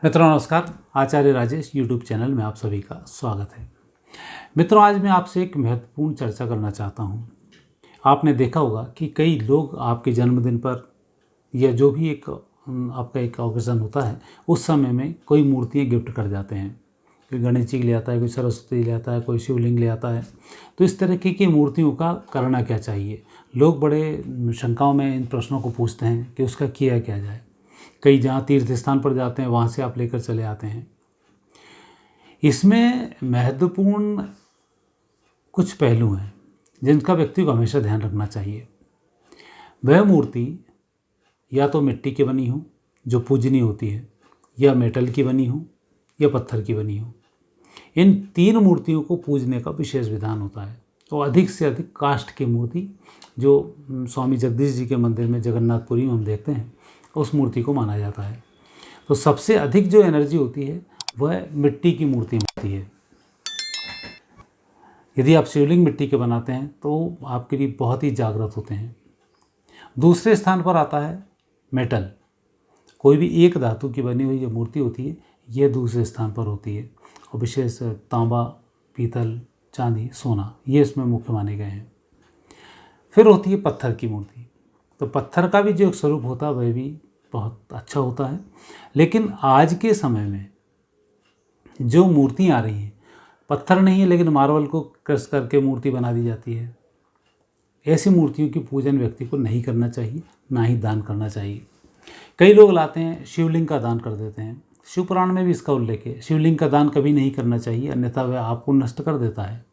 मित्रों नमस्कार। आचार्य Rajesh YouTube channel में आप सभी का स्वागत है। मित्रों आज मैं आपसे एक महत्वपूर्ण चर्चा करना चाहता हूं। आपने देखा होगा कि कई लोग आपके जन्मदिन पर या जो भी एक आपका एक ओकेज़न होता है उस समय में कोई मूर्तियां गिफ्ट कर जाते हैं। कोई गणेश जी ले आता है, कोई सरस्वती ले आता है, कोई शिवलिंग ले आता है। तो इस तरह की मूर्तियों का करना क्या चाहिए? लोग बड़े शंकाओं में इन प्रश्नों को पूछते हैं कि उसका किया क्या जाए। कई जहाँ तीर्थ स्थान पर जाते हैं वहाँ से आप लेकर चले आते हैं। इसमें महत्वपूर्ण कुछ पहलू हैं जिनका व्यक्ति को हमेशा ध्यान रखना चाहिए। वह मूर्ति या तो मिट्टी की बनी हो जो पूजनीय होती है, या मेटल की बनी हो, या पत्थर की बनी हो। इन तीन मूर्तियों को पूजने का विशेष विधान होता है। तो अधिक से अधिक काष्ठ की मूर्ति जो स्वामी जगदीश जी के मंदिर में जगन्नाथपुरी में हम देखते हैं उस मूर्ति को माना जाता है। तो सबसे अधिक जो एनर्जी होती है वह मिट्टी की मूर्ति में होती है। यदि आप शिवलिंग मिट्टी के बनाते हैं तो आपके लिए बहुत ही जागृत होते हैं। दूसरे स्थान पर आता है मेटल। कोई भी एक धातु की बनी हुई जो मूर्ति होती है यह दूसरे स्थान पर होती है, और विशेष तांबा, पीतल, चांदी, सोना ये इसमें मुख्य माने गए हैं। फिर होती है पत्थर की मूर्ति। तो पत्थर का भी जो एक स्वरूप होता है वह भी बहुत अच्छा होता है। लेकिन आज के समय में जो मूर्तियाँ आ रही हैं पत्थर नहीं है लेकिन मार्बल को क्रश करके मूर्ति बना दी जाती है। ऐसी मूर्तियों की पूजन व्यक्ति को नहीं करना चाहिए, ना ही दान करना चाहिए। कई लोग लाते हैं शिवलिंग का दान कर देते हैं। शिव पुराण में भी इसका उल्लेख है। शिवलिंग का दान कभी नहीं करना चाहिए, अन्यथा वह आपको नष्ट कर देता है।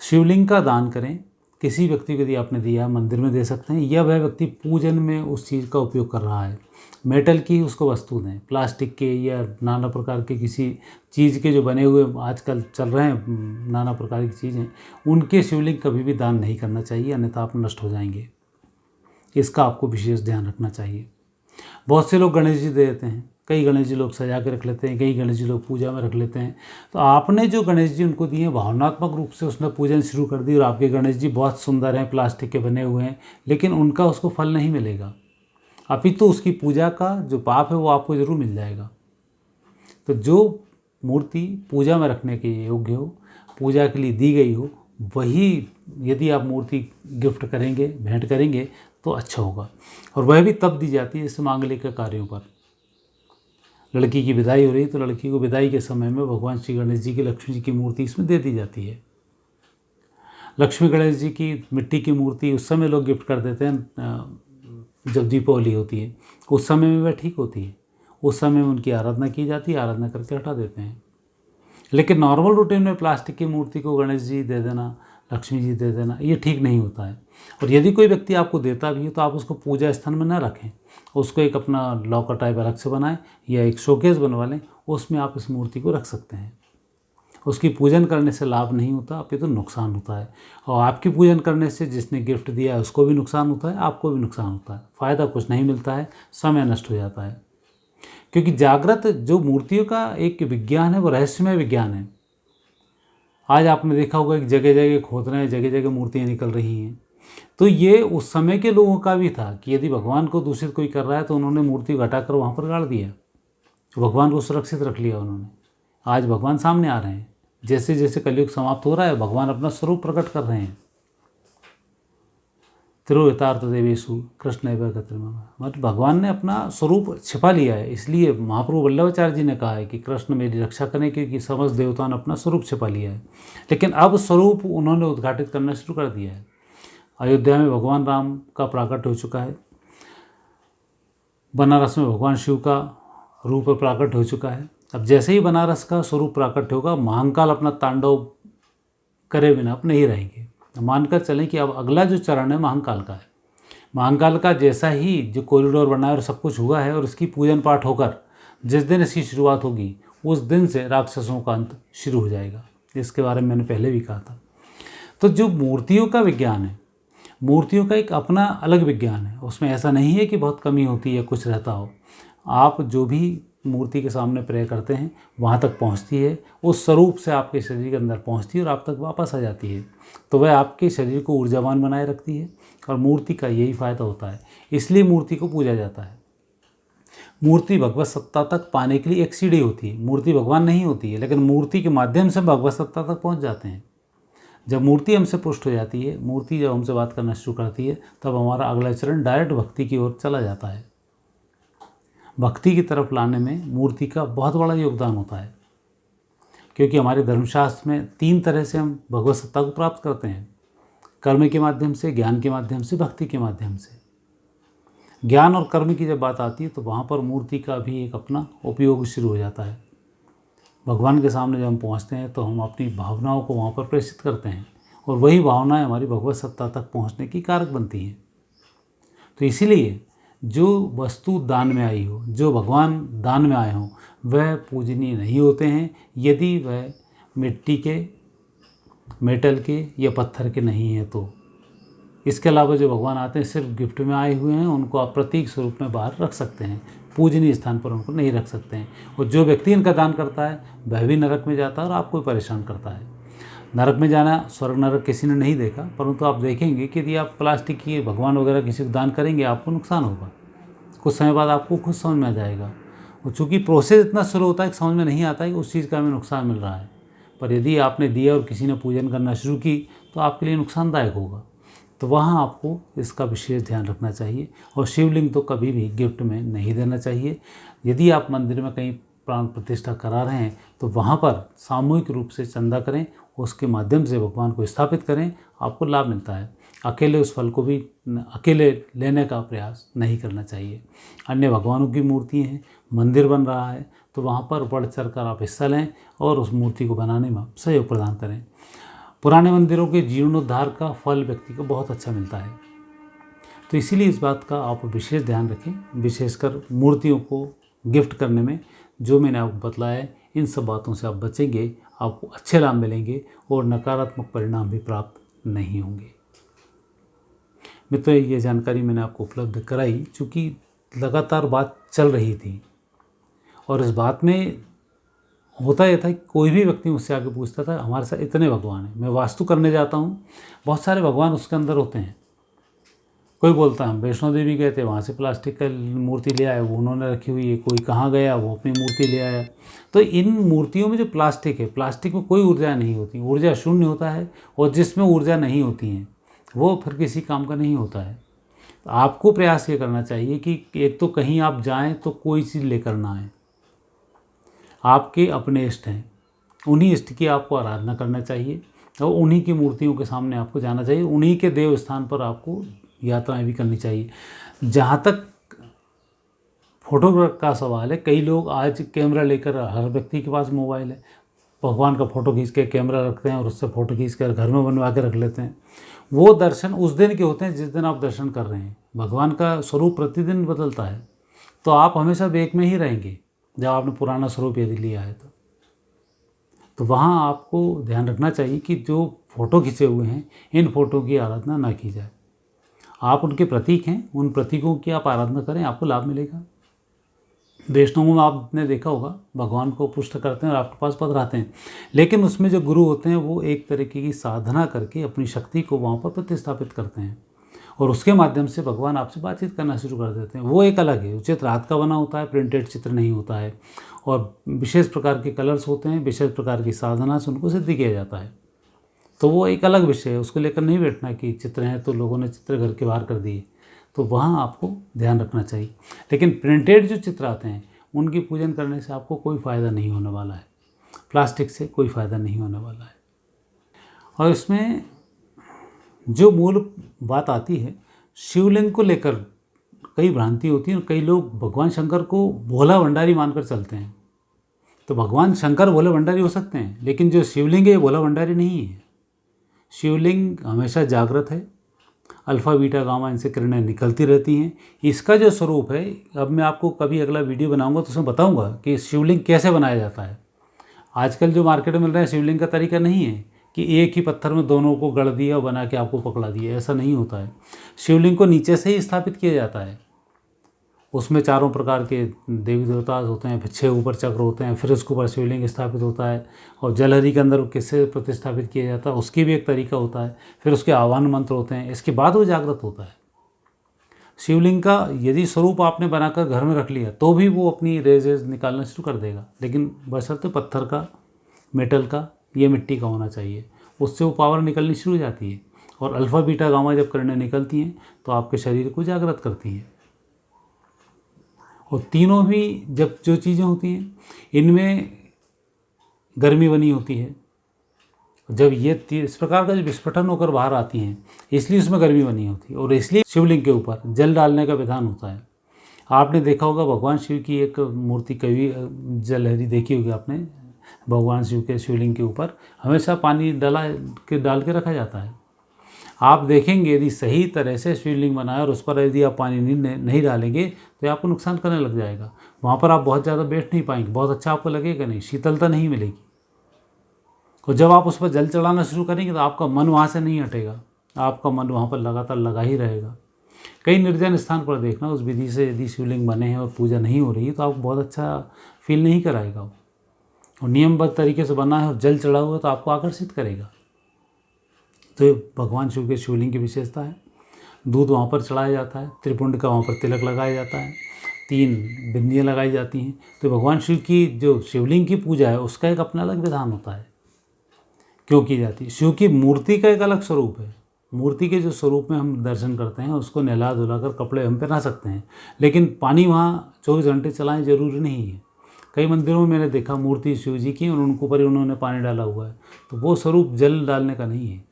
शिवलिंग का दान करें, किसी व्यक्ति को यदि आपने दिया मंदिर में दे सकते हैं, या वह व्यक्ति पूजन में उस चीज़ का उपयोग कर रहा है। मेटल की उसको वस्तु दें, प्लास्टिक के या नाना प्रकार के किसी चीज़ के जो बने हुए आजकल चल रहे हैं नाना प्रकार की चीज़ें, उनके शिवलिंग कभी भी दान नहीं करना चाहिए, अन्यथा आप नष्ट हो जाएंगे। इसका आपको विशेष ध्यान रखना चाहिए। बहुत से लोग गणेश जी दे देते हैं, कई गणेश जी लोग सजा के रख लेते हैं, कई गणेश जी लोग पूजा में रख लेते हैं। तो आपने जो गणेश जी उनको दिए भावनात्मक रूप से उसने पूजन शुरू कर दी और आपके गणेश जी बहुत सुंदर हैं, प्लास्टिक के बने हुए हैं, लेकिन उनका उसको फल नहीं मिलेगा। अपितु उसकी पूजा का जो पाप है वो आपको ज़रूर मिल जाएगा। तो जो मूर्ति पूजा में रखने के योग्य हो, पूजा के लिए दी गई हो, वही यदि आप मूर्ति गिफ्ट करेंगे, भेंट करेंगे तो अच्छा होगा। और वह भी तब दी जाती है जैसे मांगलिक कार्यों पर। लड़की की विदाई हो रही तो लड़की को विदाई के समय में भगवान श्री गणेश जी की, लक्ष्मी जी की मूर्ति इसमें दे दी जाती है। लक्ष्मी गणेश जी की मिट्टी की मूर्ति उस समय लोग गिफ्ट कर देते हैं जब दीपावली होती है, उस समय में वह ठीक होती है। उस समय में उनकी आराधना की जाती है, आराधना करके हटा देते हैं। लेकिन नॉर्मल रूटीन में प्लास्टिक की मूर्ति को गणेश जी दे देना, लक्ष्मी जी दे देना, ये ठीक नहीं होता है। और यदि कोई व्यक्ति आपको देता भी है तो आप उसको पूजा स्थान में न रखें, उसको एक अपना लॉकर टाइप अलग से बनाएं या एक शोकेस बनवा लें, उसमें आप इस मूर्ति को रख सकते हैं। उसकी पूजन करने से लाभ नहीं होता, अपितु नुकसान होता है। और आपकी पूजन करने से जिसने गिफ्ट दिया है उसको भी नुकसान होता है, आपको भी नुकसान होता है। फ़ायदा कुछ नहीं मिलता है, समय नष्ट हो जाता है। क्योंकि जागृत जो मूर्तियों का एक विज्ञान है वो रहस्यमय विज्ञान है। आज आपने देखा होगा कि जगह जगह खोद रहे हैं, जगह जगह मूर्तियाँ निकल रही हैं। तो ये उस समय के लोगों का भी था कि यदि भगवान को दूषित कोई कर रहा है तो उन्होंने मूर्ति घटाकर वहाँ पर गाड़ दिया, भगवान को सुरक्षित रख लिया उन्होंने। आज भगवान सामने आ रहे हैं। जैसे जैसे कलयुग समाप्त हो रहा है भगवान अपना स्वरूप प्रकट कर रहे हैं। तिरुयथार्थ देवेशु कृष्ण एवं मतलब भगवान ने अपना स्वरूप छिपा लिया है। इसलिए महाप्रभु वल्लभाचार्य जी ने कहा है कि कृष्ण मेरी रक्षा करें, क्योंकि समस्त देवताओं ने अपना स्वरूप छिपा लिया है। लेकिन अब स्वरूप उन्होंने उद्घाटित करना शुरू कर दिया है। अयोध्या में भगवान राम का प्राकट हो चुका है, बनारस में भगवान शिव का रूप प्राकट हो चुका है। अब जैसे ही बनारस का स्वरूप प्राकट होगा, महाकाल अपना तांडव करे बिना अब नहीं रहेंगे। मानकर चलें कि अब अगला जो चरण है महाकाल का है। महाकाल का जैसा ही जो कॉरिडोर बना है और सब कुछ हुआ है और इसकी पूजन पाठ होकर जिस दिन इसकी शुरुआत होगी उस दिन से राक्षसों का अंत शुरू हो जाएगा। इसके बारे में मैंने पहले भी कहा था। तो जो मूर्तियों का विज्ञान है, मूर्तियों का एक अपना अलग विज्ञान है। उसमें ऐसा नहीं है कि बहुत कमी होती है, कुछ रहता हो। आप जो भी मूर्ति के सामने प्रे करते हैं वहाँ तक पहुँचती है, उस स्वरूप से आपके शरीर के अंदर पहुँचती है और आप तक वापस आ जाती है। तो वह आपके शरीर को ऊर्जावान बनाए रखती है और मूर्ति का यही फ़ायदा होता है। इसलिए मूर्ति को पूजा जाता है। मूर्ति भगवत सत्ता तक पाने के लिए एक सीढ़ी होती है। मूर्ति भगवान नहीं होती है, लेकिन मूर्ति के माध्यम से भगवत सत्ता तक पहुंच जाते हैं। जब मूर्ति हमसे पुष्ट हो जाती है, मूर्ति जब हमसे बात करना शुरू करती है, तब हमारा अगला चरण डायरेक्ट भक्ति की ओर चला जाता है। भक्ति की तरफ लाने में मूर्ति का बहुत बड़ा योगदान होता है, क्योंकि हमारे धर्मशास्त्र में 3 तरह से हम भगवत सत्ता को प्राप्त करते हैं: कर्म के माध्यम से, ज्ञान के माध्यम से, भक्ति के माध्यम से। ज्ञान और कर्म की जब बात आती है तो वहाँ पर मूर्ति का भी एक अपना उपयोग शुरू हो जाता है। भगवान के सामने जब हम पहुँचते हैं तो हम अपनी भावनाओं को वहाँ पर प्रेषित करते हैं, और वही भावनाएं हमारी भगवत सत्ता तक पहुँचने की कारक बनती हैं। तो इसीलिए जो वस्तु दान में आई हो, जो भगवान दान में आए हों, वह पूजनीय नहीं होते हैं यदि वह मिट्टी के, मेटल के या पत्थर के नहीं हैं तो। इसके अलावा जो भगवान आते हैं सिर्फ गिफ्ट में आए हुए हैं, उनको आप प्रतीक स्वरूप में बाहर रख सकते हैं, पूजनीय स्थान पर उनको नहीं रख सकते हैं। और जो व्यक्ति इनका दान करता है वह भी नरक में जाता है और आपको परेशान करता है। नरक में जाना, स्वर्ग नरक किसी ने नहीं देखा, परंतु आप देखेंगे कि यदि आप प्लास्टिक की भगवान वगैरह किसी को दान करेंगे आपको नुकसान होगा। कुछ समय बाद आपको खुद समझ में आ जाएगा। और चूँकि प्रोसेस इतना स्लो होता है कि समझ में नहीं आता है कि उस चीज़ का हमें नुकसान मिल रहा है, पर यदि आपने दिया और किसी ने पूजन करना शुरू की तो आपके लिए नुकसानदायक होगा। तो वहाँ आपको इसका विशेष ध्यान रखना चाहिए। और शिवलिंग तो कभी भी गिफ्ट में नहीं देना चाहिए। यदि आप मंदिर में कहीं प्राण प्रतिष्ठा करा रहे हैं तो वहाँ पर सामूहिक रूप से चंदा करें, उसके माध्यम से भगवान को स्थापित करें, आपको लाभ मिलता है। अकेले उस फल को भी अकेले लेने का प्रयास नहीं करना चाहिए। अन्य भगवानों की मूर्ति हैं, मंदिर बन रहा है, तो वहाँ पर बढ़ चढ़ कर आप हिस्सा लें और उस मूर्ति को बनाने में सहयोग प्रदान करें। पुराने मंदिरों के जीर्णोद्धार का फल व्यक्ति को बहुत अच्छा मिलता है। तो इसीलिए इस बात का आप विशेष ध्यान रखें, विशेषकर मूर्तियों को गिफ्ट करने में। जो मैंने आपको बतलाया है, इन सब बातों से आप बचेंगे, आपको अच्छे लाभ मिलेंगे और नकारात्मक परिणाम भी प्राप्त नहीं होंगे। मित्रों, ये जानकारी मैंने आपको उपलब्ध कराई चूँकि लगातार बात चल रही थी, और इस बात में होता यह था कि कोई भी व्यक्ति मुझसे आके पूछता था हमारे साथ इतने भगवान हैं, मैं वास्तु करने जाता हूँ, बहुत सारे भगवान उसके अंदर होते हैं। कोई बोलता हम वैष्णो देवी गए थे, वहाँ से प्लास्टिक का मूर्ति ले आए, वो उन्होंने रखी हुई है। कोई कहाँ गया, वो अपनी मूर्ति ले आया। तो इन मूर्तियों में जो प्लास्टिक है, प्लास्टिक में कोई ऊर्जा नहीं होती, ऊर्जा शून्य होता है, और जिसमें ऊर्जा नहीं होती है वो फिर किसी काम का नहीं होता है। तो आपको प्रयास ये करना चाहिए कि एक तो कहीं आप जाएँ तो कोई चीज़ लेकर ना आएँ। आपके अपने इष्ट हैं, उन्हीं इष्ट की आपको आराधना करना चाहिए और उन्हीं की मूर्तियों के सामने आपको जाना चाहिए, उन्हीं के देव स्थान पर आपको यात्राएं भी करनी चाहिए। जहाँ तक फोटोग्राफ का सवाल है, कई लोग आज कैमरा लेकर, हर व्यक्ति के पास मोबाइल है, भगवान का फ़ोटो खींच के कैमरा रखते हैं और उससे फ़ोटो खींच कर घर में बनवा के रख लेते हैं। वो दर्शन उस दिन के होते हैं जिस दिन आप दर्शन कर रहे हैं। भगवान का स्वरूप प्रतिदिन बदलता है, तो आप हमेशा वेक में ही रहेंगे जब आपने पुराना स्वरूप यदि लिया है तो वहाँ आपको ध्यान रखना चाहिए कि जो फ़ोटो खींचे हुए हैं, इन फ़ोटो की आराधना ना की जाए। आप उनके प्रतीक हैं, उन प्रतीकों की आप आराधना करें, आपको लाभ मिलेगा। वैष्णवों में आपने देखा होगा भगवान को पुष्ट करते हैं और आपके पास पधराते हैं, लेकिन उसमें जो गुरु होते हैं वो एक तरीके की साधना करके अपनी शक्ति को वहाँ पर प्रतिस्थापित करते हैं और उसके माध्यम से भगवान आपसे बातचीत करना शुरू कर देते हैं। वो एक अलग है, चित्र हाथ का बना होता है, प्रिंटेड चित्र नहीं होता है, और विशेष प्रकार के कलर्स होते हैं, विशेष प्रकार की साधना से उनको सिद्ध किया जाता है। तो वो एक अलग विषय है, उसको लेकर नहीं बैठना कि चित्र हैं तो लोगों ने चित्र घर के बाहर कर दिए, तो वहाँ आपको ध्यान रखना चाहिए। लेकिन प्रिंटेड जो चित्र आते हैं उनकी पूजन करने से आपको कोई फ़ायदा नहीं होने वाला है, प्लास्टिक से कोई फ़ायदा नहीं होने वाला है। और इसमें जो मूल बात आती है, शिवलिंग को लेकर कई भ्रांति होती है और कई लोग भगवान शंकर को भोला भंडारी मानकर चलते हैं। तो भगवान शंकर भोले भंडारी हो सकते हैं, लेकिन जो शिवलिंग है ये भोला भंडारी नहीं है। शिवलिंग हमेशा जागृत है, अल्फ़ा बीटा गामा इनसे किरणें निकलती रहती हैं। इसका जो स्वरूप है, अब मैं आपको कभी अगला वीडियो बनाऊंगा तो उसमें बताऊंगा कि शिवलिंग कैसे बनाया जाता है। आजकल जो मार्केट में मिल रहा है शिवलिंग का तरीका नहीं है कि एक ही पत्थर में दोनों को गढ़ दिया और बना के आपको पकड़ा दिया, ऐसा नहीं होता है। शिवलिंग को नीचे से ही स्थापित किया जाता है, उसमें चारों प्रकार के देवी देवता होते हैं, फिर 6 ऊपर चक्र होते हैं, फिर उसके ऊपर शिवलिंग स्थापित होता है, और जलहरी के अंदर किससे प्रतिस्थापित किया जाता है उसकी भी एक तरीका होता है, फिर उसके आह्वान मंत्र होते हैं, इसके बाद वो जागृत होता है। शिवलिंग का यदि स्वरूप आपने बनाकर घर में रख लिया तो भी वो अपनी रेज निकालना शुरू कर देगा, लेकिन बशर्ते पत्थर का, मेटल का या मिट्टी का होना चाहिए। उससे वो पावर निकलनी शुरू हो जाती है और अल्फ़ा बीटा गामा जब किरणें निकलती हैं तो आपके शरीर को जागृत करती हैं। और तीनों भी जब जो चीज़ें होती हैं इनमें गर्मी बनी होती है। जब ये इस प्रकार का जब विस्फोटन होकर बाहर आती हैं इसलिए उसमें गर्मी बनी होती है और इसलिए शिवलिंग के ऊपर जल डालने का विधान होता है। आपने देखा होगा भगवान शिव की एक मूर्ति कभी जलहरी देखी होगी आपने, भगवान शिव के शिवलिंग के ऊपर हमेशा पानी डाल के रखा जाता है। आप देखेंगे यदि सही तरह से शिवलिंग बनाए और उस पर यदि आप पानी नहीं डालेंगे तो ये आपको नुकसान करने लग जाएगा। वहाँ पर आप बहुत ज़्यादा बैठ नहीं पाएंगे, बहुत अच्छा आपको लगेगा नहीं, शीतलता नहीं मिलेगी। और जब आप उस पर जल चढ़ाना शुरू करेंगे तो आपका मन वहाँ से नहीं हटेगा, आपका मन वहाँ पर लगातार लगा ही रहेगा। कई निर्जन स्थान पर देखना, उस विधि से यदि शिवलिंग बने हैं और पूजा नहीं हो रही है तो आपको बहुत अच्छा फील नहीं कराएगा वो। और नियमबद्ध तरीके से बना है और जल चढ़ा हुआ तो आपको आकर्षित करेगा। तो ये भगवान शिव के शिवलिंग की विशेषता है। दूध वहाँ पर चढ़ाया जाता है, त्रिपुंड का वहाँ पर तिलक लगाया जाता है, 3 बिंदियाँ लगाई जाती हैं। तो भगवान शिव की जो शिवलिंग की पूजा है उसका एक अपना अलग विधान होता है। क्यों की जाती है? शिव की मूर्ति का एक अलग स्वरूप है। मूर्ति के जो स्वरूप में हम दर्शन करते हैं उसको नहला धुला कर कपड़े हम पहना सकते हैं, लेकिन पानी वहाँ 24 घंटे चलाएं ज़रूरी नहीं है। कई मंदिरों में मैंने देखा मूर्ति शिव जी की और उनको ऊपर उन्होंने पानी डाला हुआ है, तो वो स्वरूप जल डालने का नहीं है।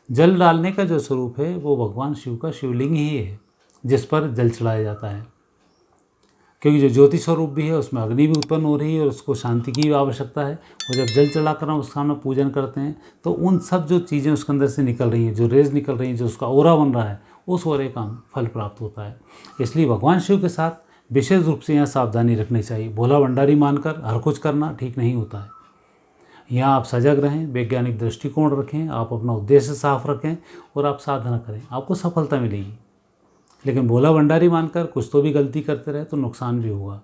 जल डालने का जो स्वरूप है वो भगवान शिव का शिवलिंग ही है जिस पर जल चढ़ाया जाता है। क्योंकि जो ज्योति स्वरूप भी है उसमें अग्नि भी उत्पन्न हो रही है और उसको शांति की भी आवश्यकता है। और जब जल चढ़ाकर हम उसका हम पूजन करते हैं तो उन सब जो चीज़ें उसके अंदर से निकल रही हैं, जो रेज निकल रही हैं, जो उसका ओरा बन रहा है, उस ओरे का फल प्राप्त होता है। इसलिए भगवान शिव के साथ विशेष रूप से यहाँ सावधानी रखनी चाहिए। भोला भंडारी मानकर हर कुछ करना ठीक नहीं होता है। यहाँ आप सजग रहें, वैज्ञानिक दृष्टिकोण रखें, आप अपना उद्देश्य साफ रखें और आप साधना करें, आपको सफलता मिलेगी। लेकिन भोला भंडारी मानकर कुछ तो भी गलती करते रहे तो नुकसान भी होगा।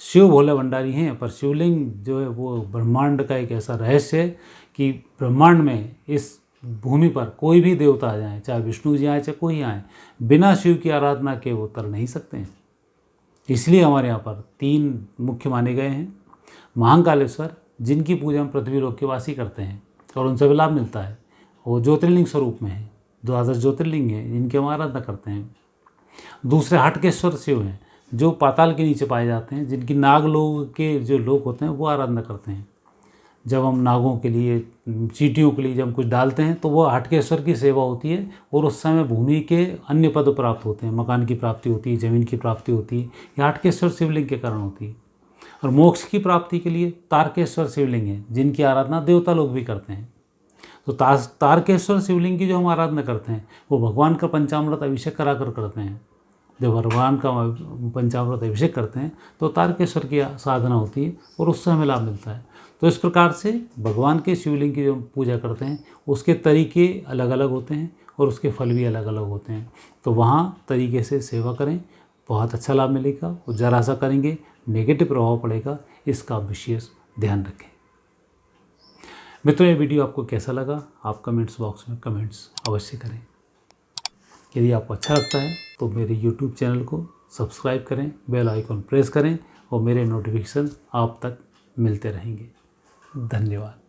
शिव भोला भंडारी हैं, पर शिवलिंग जो है वो ब्रह्मांड का एक ऐसा रहस्य है कि ब्रह्मांड में इस भूमि पर कोई भी देवता आ जाए, चाहे विष्णु जी आए चाहे कोई आए, बिना शिव की आराधना के वो तर नहीं सकते हैं। इसलिए हमारे यहाँ पर 3 मुख्य माने गए हैं। महाकालेश्वर, जिनकी पूजा हम पृथ्वी लोक के वासी करते हैं और उनसे भी लाभ मिलता है, वो ज्योतिर्लिंग स्वरूप में है, 12 ज्योतिर्लिंग हैं जिनकी हम आराधना करते हैं। दूसरे हटकेश्वर शिव हैं जो पाताल के नीचे पाए जाते हैं, जिनकी नाग लोग के जो लोग होते हैं वो आराधना करते हैं। जब हम नागों के लिए, चींटियों के लिए जब हम कुछ डालते हैं तो वो हटकेश्वर की सेवा होती है और उस समय भूमि के अन्य पद प्राप्त होते हैं, मकान की प्राप्ति होती है, ज़मीन की प्राप्ति होती है, ये हटकेश्वर शिवलिंग के कारण होती है। और मोक्ष की प्राप्ति के लिए तारकेश्वर शिवलिंग है जिनकी आराधना देवता लोग भी करते हैं। तो तारकेश्वर शिवलिंग की जो हम आराधना करते हैं वो भगवान का पंचामृत अभिषेक कराकर करते हैं। जब भगवान का पंचामृत अभिषेक करते हैं तो तारकेश्वर की साधना होती है और उससे हमें लाभ मिलता है। तो इस प्रकार से भगवान के शिवलिंग की जो पूजा करते हैं उसके तरीके अलग अलग होते हैं और उसके फल भी अलग अलग होते हैं। तो वहाँ तरीके से सेवा करें, बहुत अच्छा लाभ मिलेगा। और जरा सा करेंगे नेगेटिव प्रभाव पड़ेगा, इसका विशेष ध्यान रखें। मित्रों, ये वीडियो आपको कैसा लगा आप कमेंट्स बॉक्स में कमेंट्स अवश्य करें। यदि आपको अच्छा लगता है तो मेरे YouTube चैनल को सब्सक्राइब करें, बेल आइकन प्रेस करें और मेरे नोटिफिकेशन आप तक मिलते रहेंगे। धन्यवाद।